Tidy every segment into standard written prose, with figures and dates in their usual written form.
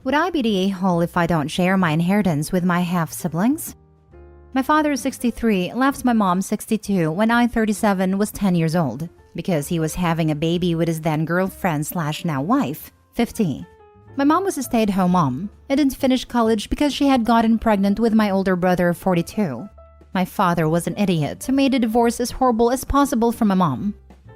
Would I be the a-hole if I don't share my inheritance with my half-siblings? My father, 63, left my mom, 62, when I, 37, was 10 years old because he was having a baby with his then girlfriend/now wife, 50. My mom was a stay-at-home mom and didn't finish college because she had gotten pregnant with my older brother, 42. My father was an idiot who made a divorce as horrible as possible for my mom.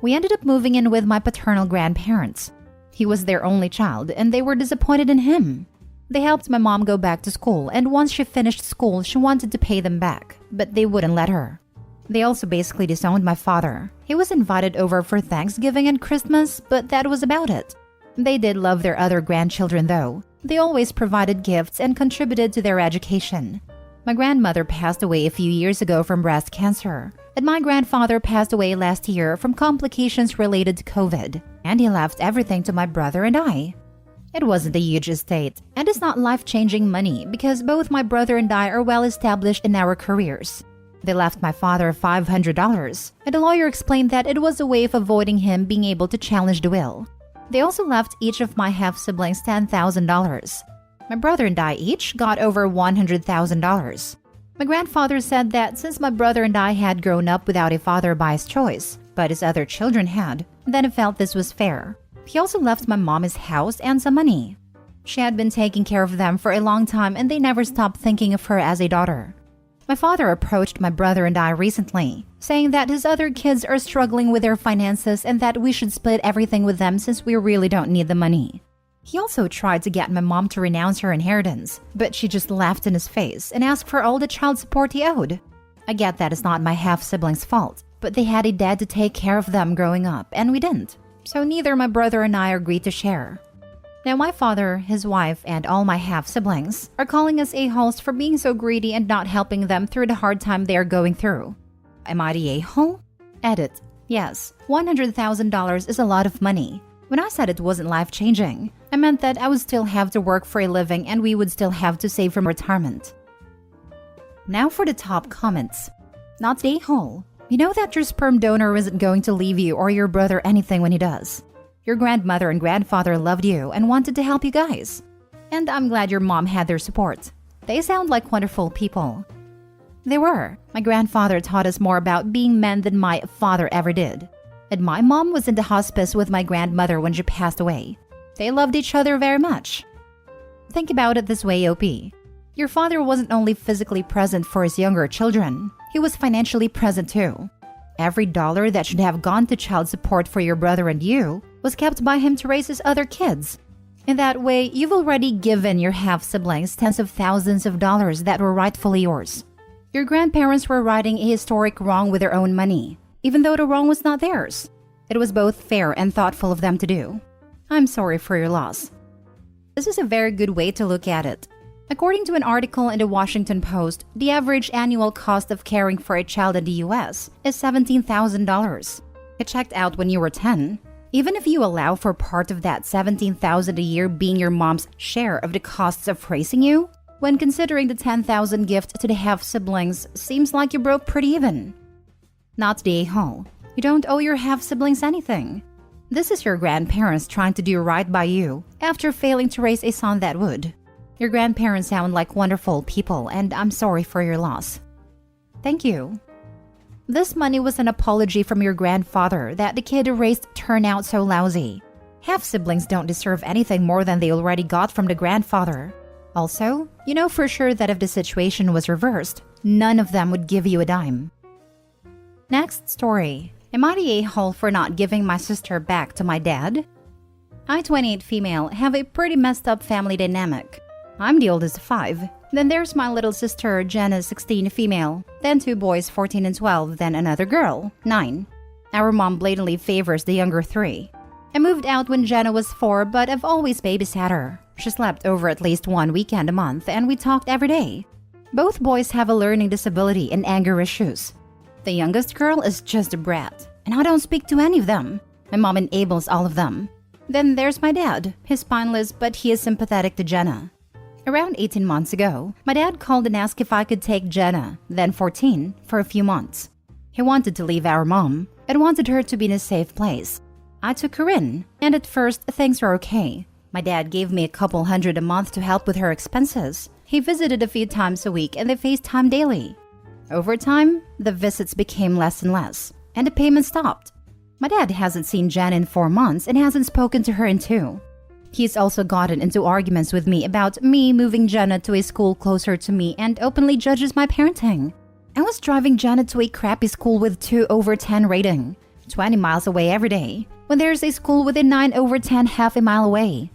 We ended up moving in with my paternal grandparents. He was their only child, and they were disappointed in him. They helped my mom go back to school, and once she finished school, she wanted to pay them back, but they wouldn't let her. They also basically disowned my father. He was invited over for Thanksgiving and Christmas, but that was about it. They did love their other grandchildren, though. They always provided gifts and contributed to their education. My grandmother passed away a few years ago from breast cancer, and my grandfather passed away last year from complications related to COVID, and he left everything to my brother and I. It wasn't a huge estate, and it's not life-changing money because both my brother and I are well established in our careers. They left my father $500, and the lawyer explained that it was a way of avoiding him being able to challenge the will. They also left each of my half-siblings $10,000. My brother and I each got over $100,000. My grandfather said that since my brother and I had grown up without a father by his choice, but his other children had, then he felt this was fair. He also left my mom his house and some money. She had been taking care of them for a long time and they never stopped thinking of her as a daughter. My father approached my brother and I recently, saying that his other kids are struggling with their finances and that we should split everything with them since we really don't need the money. He also tried to get my mom to renounce her inheritance, but she just laughed in his face and asked for all the child support he owed. I get that it's not my half-siblings' fault, but they had a dad to take care of them growing up, and we didn't. So neither my brother and I agreed to share. Now my father, his wife, and all my half-siblings are calling us a-holes for being so greedy and not helping them through the hard time they are going through. Am I the a-hole? Edit. Yes, $100,000 is a lot of money. When I said it wasn't life-changing, I meant that I would still have to work for a living and we would still have to save from retirement. Now for the top comments. Not the a-hole. You know that your sperm donor isn't going to leave you or your brother anything when he does. Your grandmother and grandfather loved you and wanted to help you guys. And I'm glad your mom had their support. They sound like wonderful people. They were. My grandfather taught us more about being men than my father ever did. And my mom was in the hospice with my grandmother when she passed away. They loved each other very much. Think about it this way, OP. Your father wasn't only physically present for his younger children, he was financially present too. Every dollar that should have gone to child support for your brother and you was kept by him to raise his other kids. In that way, you've already given your half-siblings tens of thousands of dollars that were rightfully yours. Your grandparents were righting a historic wrong with their own money, even though the wrong was not theirs. It was both fair and thoughtful of them to do. I'm sorry for your loss. This is a very good way to look at it. According to an article in the Washington Post, the average annual cost of caring for a child in the US is $17,000. It checked out when you were 10. Even if you allow for part of that $17,000 a year being your mom's share of the costs of raising you, when considering the $10,000 gift to the half-siblings, seems like you broke pretty even. Not the a-hole. You don't owe your half-siblings anything. This is your grandparents trying to do right by you after failing to raise a son that would. Your grandparents sound like wonderful people, and I'm sorry for your loss. Thank you. This money was an apology from your grandfather that the kid raised turned out so lousy. Half-siblings don't deserve anything more than they already got from the grandfather. Also, you know for sure that if the situation was reversed, none of them would give you a dime. Next story. Am I the a-hole for not giving my sister back to my dad? I, 28 female, have a pretty messed up family dynamic. I'm the oldest of 5. Then there's my little sister, Jenna, 16 female. Then 2 boys, 14 and 12. Then another girl, 9. Our mom blatantly favors the younger 3. I moved out when Jenna was 4, but I've always babysat her. She slept over at least 1 weekend a month, and we talked every day. Both boys have a learning disability and anger issues. The youngest girl is just a brat, and I don't speak to any of them. My mom enables all of them. Then there's my dad. He's spineless, but he is sympathetic to Jenna. Around 18 months ago, my dad called and asked if I could take Jenna, then 14, for a few months. He wanted to leave our mom, I wanted her to be in a safe place. I took her in, and at first things were okay. My dad gave me a couple hundred a month to help with her expenses. He visited a few times a week and they FaceTime daily. Over time, the visits became less and less, and the payment stopped. My dad hasn't seen Jen in 4 months and hasn't spoken to her in 2. He's also gotten into arguments with me about me moving Jenna to a school closer to me and openly judges my parenting. I was driving Jenna to a crappy school with 2/10 rating, 20 miles away every day, when there's a school with a 9/10 half a mile away.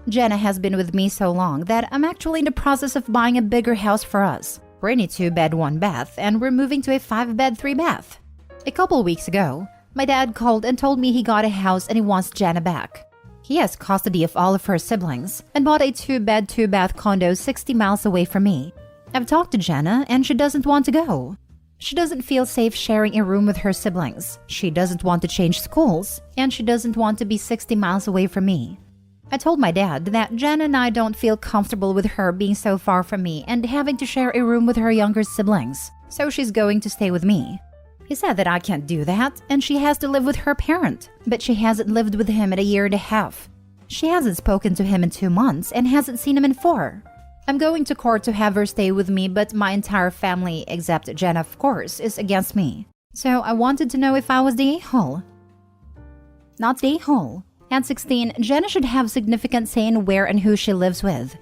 Jenna has been with me so long that I'm actually in the process of buying a bigger house for us. We're in a 2-bed, 1-bath, and we're moving to a 5-bed, 3-bath. A couple weeks ago, my dad called and told me he got a house and he wants Jenna back. He has custody of all of her siblings and bought a 2-bed, 2-bath condo 60 miles away from me. I've talked to Jenna and she doesn't want to go. She doesn't feel safe sharing a room with her siblings. She doesn't want to change schools, and she doesn't want to be 60 miles away from me. I told my dad that Jen and I don't feel comfortable with her being so far from me and having to share a room with her younger siblings, so she's going to stay with me. He said that I can't do that and she has to live with her parent, but she hasn't lived with him in a year and a half. She hasn't spoken to him in 2 months and hasn't seen him in 4. I'm going to court to have her stay with me, but my entire family, except Jen of course, is against me. So I wanted to know if I was the a-hole. Not the a-hole. At 16, Jenna should have significant say in where and who she lives with.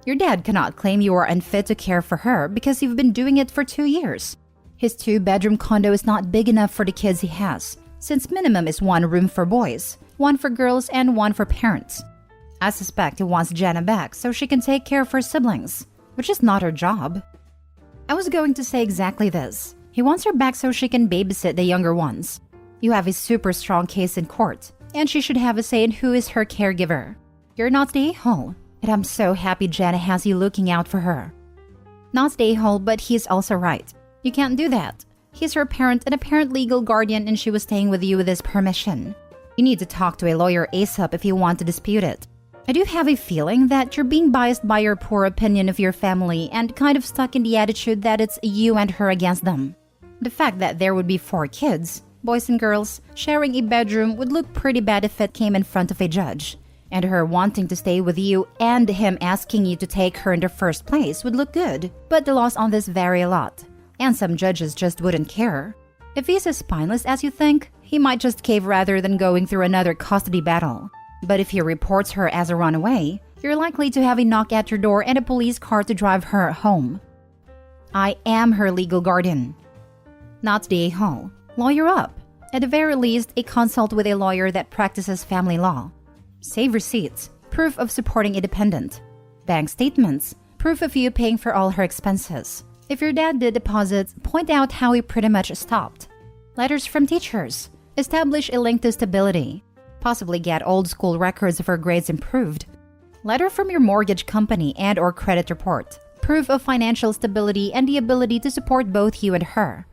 Your dad cannot claim you are unfit to care for her because you've been doing it for 2 years. His 2-bedroom condo is not big enough for the kids he has, since minimum is 1 room for boys, 1 for girls, and 1 for parents. I suspect he wants Jenna back so she can take care of her siblings, which is not her job. I was going to say exactly this. He wants her back so she can babysit the younger ones. You have a super strong case in court, and she should have a say in who is her caregiver. You're not the a-hole, and I'm so happy Jenna has you looking out for her. Not the a-hole, but he's also right. You can't do that. He's her parent and a parent legal guardian, and she was staying with you with his permission. You need to talk to a lawyer ASAP if you want to dispute it. I do have a feeling that you're being biased by your poor opinion of your family and kind of stuck in the attitude that it's you and her against them. The fact that there would be 4 kids, boys and girls, sharing a bedroom would look pretty bad if it came in front of a judge. And her wanting to stay with you and him asking you to take her in the first place would look good, but the laws on this vary a lot. And some judges just wouldn't care. If he's as spineless as you think, he might just cave rather than going through another custody battle. But if he reports her as a runaway, you're likely to have a knock at your door and a police car to drive her home. I am her legal guardian. Not the a-hole. Lawyer up. At the very least, a consult with a lawyer that practices family law. Save receipts, proof of supporting a dependent. Bank statements, proof of you paying for all her expenses. If your dad did deposits, point out how he pretty much stopped. Letters from teachers. Establish a link to stability. Possibly get old school records of her grades improved. Letter from your mortgage company and or credit report. Proof of financial stability and the ability to support both you and her.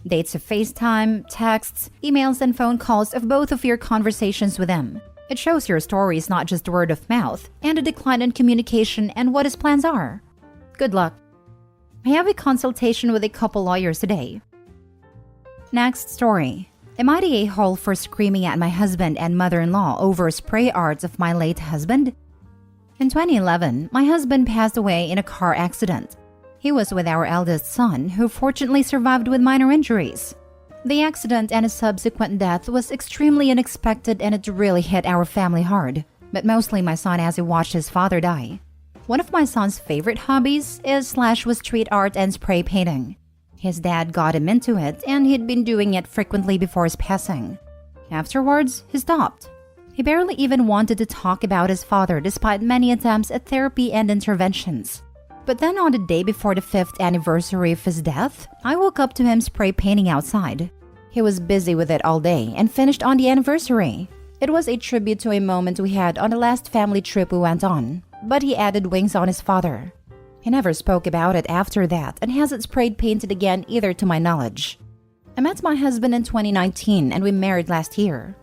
Dates of FaceTime, texts, emails, and phone calls of both of your conversations with him. It shows your story is not just word of mouth, and a decline in communication and what his plans are. Good luck. I have a consultation with a couple lawyers today. Next story. Am I the a-hole for screaming at my husband and mother-in-law over spray arts of my late husband? In 2011, my husband passed away in a car accident. He was with our eldest son, who fortunately survived with minor injuries. The accident and his subsequent death was extremely unexpected and it really hit our family hard, but mostly my son as he watched his father die. One of my son's favorite hobbies was street art and spray painting. His dad got him into it and he'd been doing it frequently before his passing. Afterwards, he stopped. He barely even wanted to talk about his father despite many attempts at therapy and interventions. But then on the day before the 5th anniversary of his death, I woke up to him spray painting outside. He was busy with it all day and finished on the anniversary. It was a tribute to a moment we had on the last family trip we went on, but he added wings on his father. He never spoke about it after that and hasn't sprayed painted again either to my knowledge. I met my husband in 2019 and we married last year.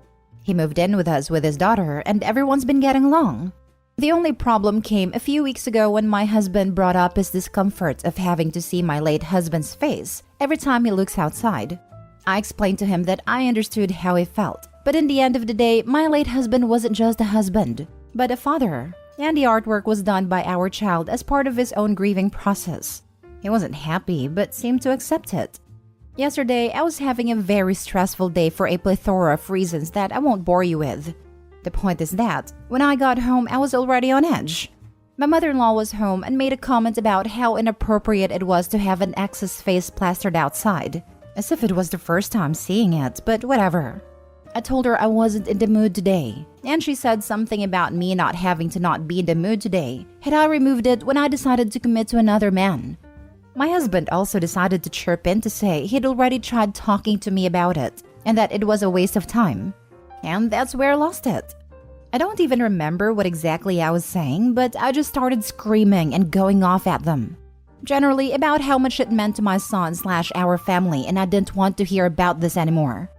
He moved in with us with his daughter and everyone's been getting along. The only problem came a few weeks ago when my husband brought up his discomfort of having to see my late husband's face every time he looks outside. I explained to him that I understood how he felt, but in the end of the day, my late husband wasn't just a husband, but a father, and the artwork was done by our child as part of his own grieving process. He wasn't happy, but seemed to accept it. Yesterday, I was having a very stressful day for a plethora of reasons that I won't bore you with. The point is that, when I got home, I was already on edge. My mother-in-law was home and made a comment about how inappropriate it was to have an ex's face plastered outside, as if it was the first time seeing it, but whatever. I told her I wasn't in the mood today, and she said something about me not having to not be in the mood today had I removed it when I decided to commit to another man. My husband also decided to chirp in to say he'd already tried talking to me about it, and that it was a waste of time. And that's where I lost it. I don't even remember what exactly I was saying, but I just started screaming and going off at them. Generally about how much it meant to my son/our family, and I didn't want to hear about this anymore.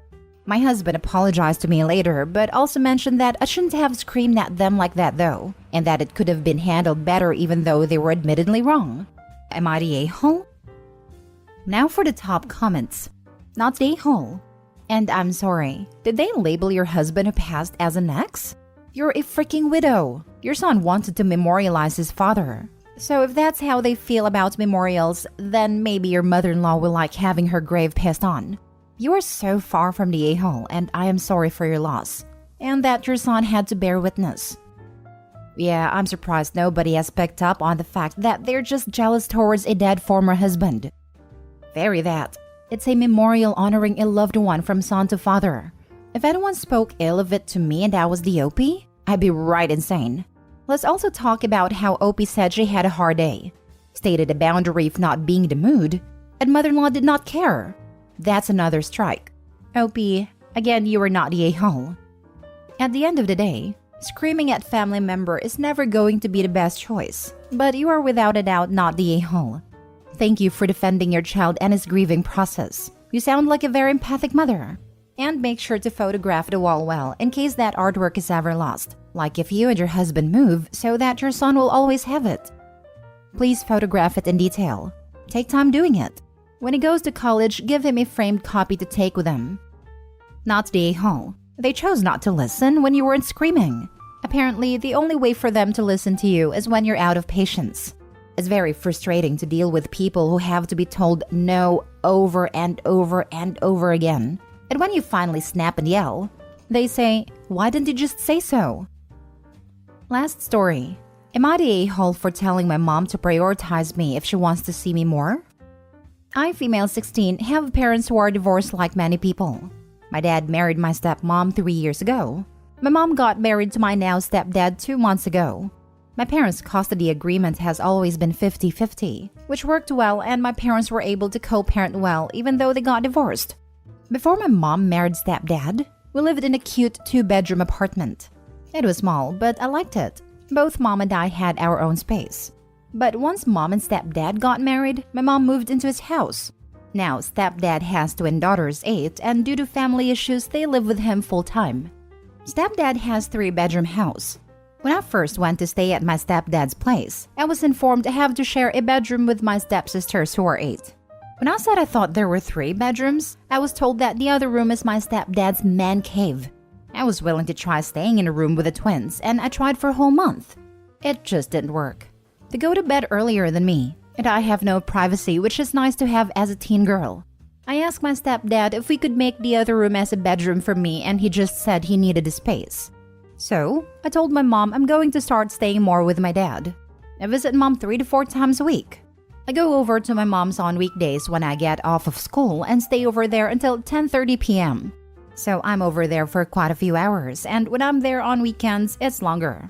My husband apologized to me later, but also mentioned that I shouldn't have screamed at them like that though, and that it could have been handled better even though they were admittedly wrong. Am I the a-hole? Now for the top comments. Not the a-hole. And I'm sorry, did they label your husband who passed as an ex? You're a freaking widow. Your son wanted to memorialize his father. So if that's how they feel about memorials, then maybe your mother-in-law will like having her grave passed on. You are so far from the a-hole, and I am sorry for your loss. And that your son had to bear witness. Yeah, I'm surprised nobody has picked up on the fact that they're just jealous towards a dead former husband. Very that. It's a memorial honoring a loved one from son to father. If anyone spoke ill of it to me and I was the OP, I'd be right insane. Let's also talk about how OP said she had a hard day, stated a boundary of not being in the mood, and mother-in-law did not care. That's another strike. OP, again, you are not the a-hole. At the end of the day, screaming at family member is never going to be the best choice, but you are without a doubt not the a-hole. Thank you for defending your child and his grieving process. You sound like a very empathic mother. And make sure to photograph the wall well in case that artwork is ever lost, like if you and your husband move so that your son will always have it. Please photograph it in detail. Take time doing it. When he goes to college, give him a framed copy to take with him. Not the a-hole. They chose not to listen when you weren't screaming. Apparently, the only way for them to listen to you is when you're out of patience. It's very frustrating to deal with people who have to be told no over and over and over again. And when you finally snap and yell, they say, "Why didn't you just say so?" Last story. Am I the a-hole for telling my mom to prioritize me if she wants to see me more? I, female 16, have parents who are divorced like many people. My dad married my stepmom 3 years ago. My mom got married to my now stepdad 2 months ago. My parents' custody agreement has always been 50-50, which worked well, and my parents were able to co-parent well even though they got divorced. Before my mom married stepdad, we lived in a cute 2-bedroom apartment. It was small, but I liked it. Both mom and I had our own space. But once mom and stepdad got married, my mom moved into his house. Now, stepdad has twin daughters, 8, and due to family issues, they live with him full-time. Stepdad has 3-bedroom house. When I first went to stay at my stepdad's place, I was informed I have to share a bedroom with my stepsisters who are 8. When I said I thought there were 3 bedrooms, I was told that the other room is my stepdad's man cave. I was willing to try staying in a room with the twins, and I tried for a whole month. It just didn't work. They go to bed earlier than me, and I have no privacy, which is nice to have as a teen girl. I asked my stepdad if we could make the other room as a bedroom for me, and he just said he needed the space. So, I told my mom I'm going to start staying more with my dad. I visit mom 3 to 4 times a week. I go over to my mom's on weekdays when I get off of school and stay over there until 10:30 p.m. So I'm over there for quite a few hours, and when I'm there on weekends, it's longer.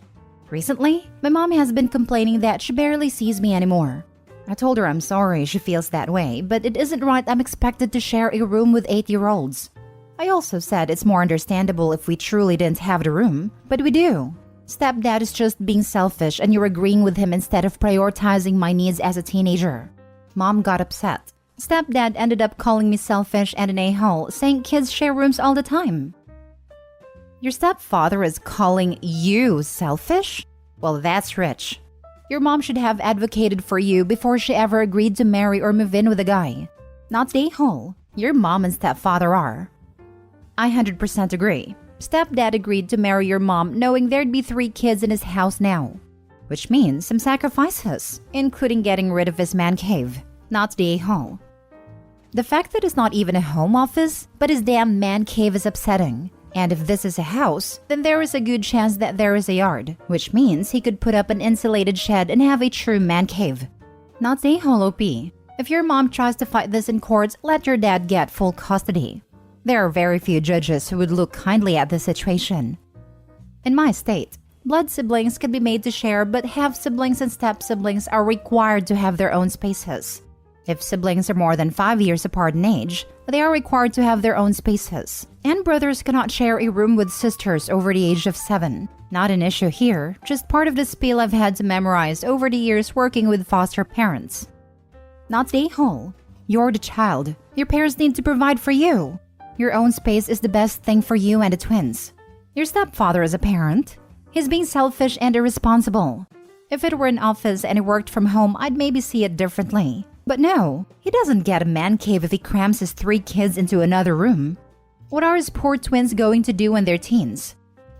Recently, my mom has been complaining that she barely sees me anymore. I told her I'm sorry she feels that way, but it isn't right I'm expected to share a room with 8-year-olds. I also said it's more understandable if we truly didn't have the room, but we do. Stepdad is just being selfish and you're agreeing with him instead of prioritizing my needs as a teenager. Mom got upset. Stepdad ended up calling me selfish and an a-hole, saying kids share rooms all the time. Your stepfather is calling you selfish? Well, that's rich. Your mom should have advocated for you before she ever agreed to marry or move in with a guy. Not the a-hole. Your mom and stepfather are. I 100% agree. Stepdad agreed to marry your mom knowing there'd be 3 kids in his house now. Which means some sacrifices, including getting rid of his man cave, not the a-hole. The fact that it's not even a home office, but his damn man cave is upsetting. And if this is a house, then there is a good chance that there is a yard, which means he could put up an insulated shed and have a true man cave. Not the a-hole OP. If your mom tries to fight this in court, let your dad get full custody. There are very few judges who would look kindly at this situation. In my state, blood siblings can be made to share, but half-siblings and step-siblings are required to have their own spaces. If siblings are more than 5 years apart in age, they are required to have their own spaces. And brothers cannot share a room with sisters over the age of 7. Not an issue here, just part of the spiel I've had to memorize over the years working with foster parents. Not the a-hole. You're the child. Your parents need to provide for you. Your own space is the best thing for you and the twins. Your stepfather is a parent. He's being selfish and irresponsible. If it were an office and he worked from home, I'd maybe see it differently. But no, he doesn't get a man cave if he crams his 3 kids into another room. What are his poor twins going to do in their teens?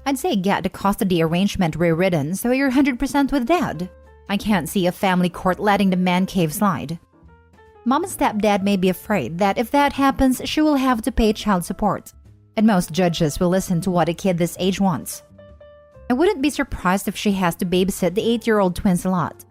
I'd say get the custody arrangement rewritten so you're 100% with dad. I can't see a family court letting the man cave slide. Mom and stepdad may be afraid that if that happens, she will have to pay child support. And most judges will listen to what a kid this age wants. I wouldn't be surprised if she has to babysit the 8-year-old twins a lot.